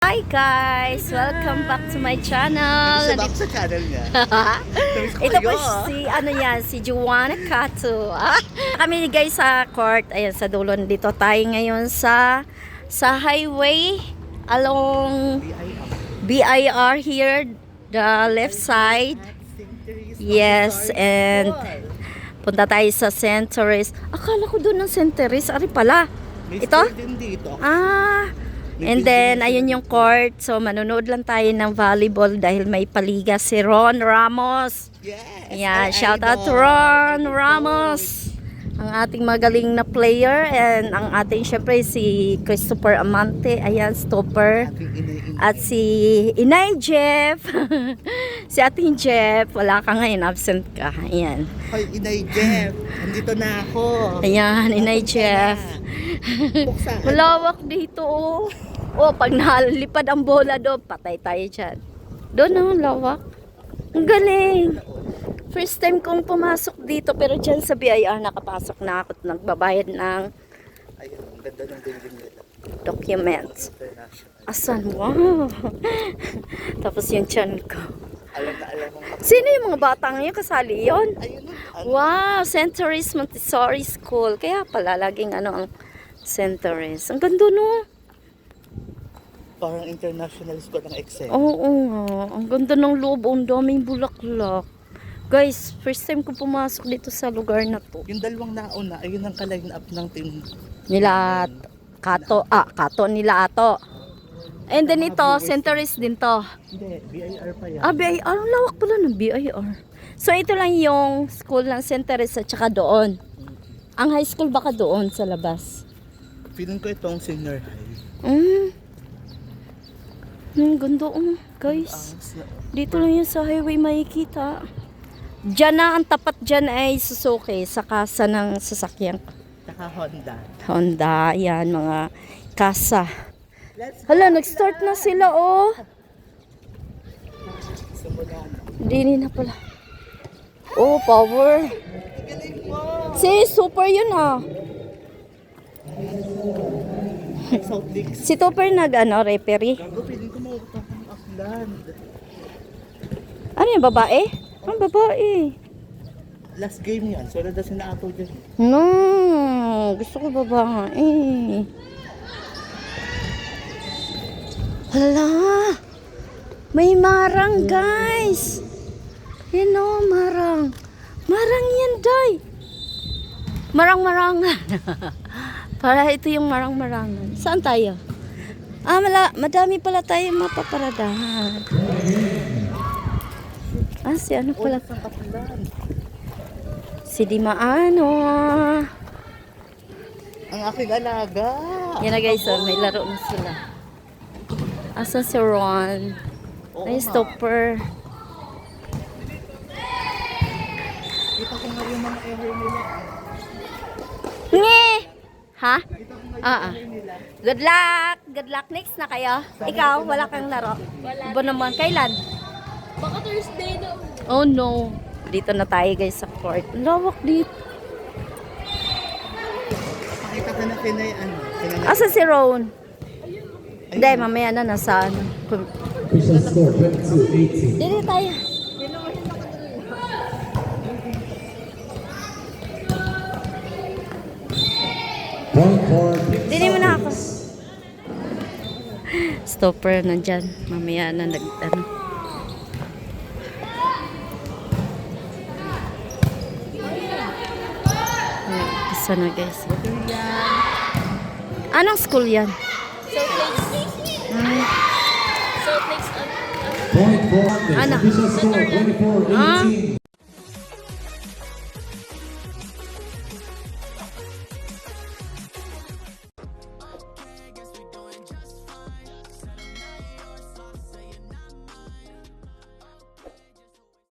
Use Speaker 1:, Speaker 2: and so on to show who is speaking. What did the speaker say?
Speaker 1: Hi guys! Welcome back to my channel.
Speaker 2: Isa back sa channel niya.
Speaker 1: Ito po si Juana Cato. Kami guys sa court. Ayan, sa dulo dito tayo ngayon sa highway along BIR here, the left side. Yes, and punta tayo sa St. Therese. Akala ko doon ng St. Therese. Ari pala. Ito? And then, ayun yung court. So, manonood lang tayo ng volleyball dahil may paliga si Ron Ramos.
Speaker 2: Yes!
Speaker 1: Yeah, shout out to Ron Ramos. Ang ating magaling na player. And ang ating, syempre, si Christopher Amante. Ayan, stopper. At si Inay Jeff. Si ating Jeff. Wala ka ngayon, absent ka. Ayan.
Speaker 2: Hoy, Inay Jeff. Andito na ako.
Speaker 1: Ayan, Inay Jeff. Malawak dito, oh. Oh, pag nalipad ang bola doon, patay tayo dyan. Doon ang lawak. Ang galing. First time kong pumasok dito, pero dyan sa BIR nakapasok na ako at nagbabayad ng
Speaker 2: ayun, ang ganda ng building nila.
Speaker 1: documents. Asan? Wow. Tapos yung tiyan ko.
Speaker 2: Alam mo.
Speaker 1: Sino yung mga batang yun? Kasali yun?
Speaker 2: Ayun,
Speaker 1: Wow, St. Therese Montessori School. Kaya pala laging ang St. Therese. Ang ganda, no?
Speaker 2: parang international school ng Excel.
Speaker 1: Oo nga. Ang ganda ng loob. Ang daming bulaklak. Guys, first time ko pumasok dito sa lugar na to.
Speaker 2: Yung dalawang nauna, ayun ang ka-line up ng team.
Speaker 1: Nila Kato nila Ato. And then ito, St. Therese din to.
Speaker 2: Hindi, BIR pa yan.
Speaker 1: BIR. Ang lawak pala ng BIR. So ito lang yung school ng St. Therese at saka doon. Ang high school baka doon sa labas.
Speaker 2: Feeling ko itong senior high.
Speaker 1: Ang ganda, guys. Dito lang yun sa highway makikita. Diyan na, ang tapat dyan ay Suzuki sa kasa ng sasakyan.
Speaker 2: Saka Honda.
Speaker 1: Honda, yan, mga kasa. Hala, nag-start na sila, oh. Dini na pala. Oh, power. Si, super yun, ah. Si Topper referee.
Speaker 2: Gago, piling ko mauutang ng Auckland.
Speaker 1: Ano yung babae? Ang babae.
Speaker 2: Last game yan. So, nada sina Ato dyan.
Speaker 1: No, gusto ko babae. Hala, may marang, guys. Yan o, marang. Marang yan, day. Marang-marangan. Para ito yung marang-marangan. Saan tayo? Madami pala tayong mapaparadahan. Si ano pala? Si Dimaano.
Speaker 2: Ang aking alaga.
Speaker 1: Yan na guys, may laro na sila. Asan si Ron? Ay, stopper.
Speaker 2: Kita ko nga yung mga error nila.
Speaker 1: Nge! Ha? Good luck! Good luck. Next na kayo. Ikaw, wala kang laro. Wala. Ba naman, kailan?
Speaker 3: Baka Thursday na.
Speaker 1: Oh no. Dito na tayo guys sa court. Lawak dito.
Speaker 2: Pakita ko na kinay
Speaker 1: Asa si Ron? Hindi, mamaya na nasa ano. Dito tayo. Dili mo na ako. Stopper nandyan. Mamaya na nag-ano. Isa na guys. Anong school yan?
Speaker 3: Salt Lakes
Speaker 1: Ano?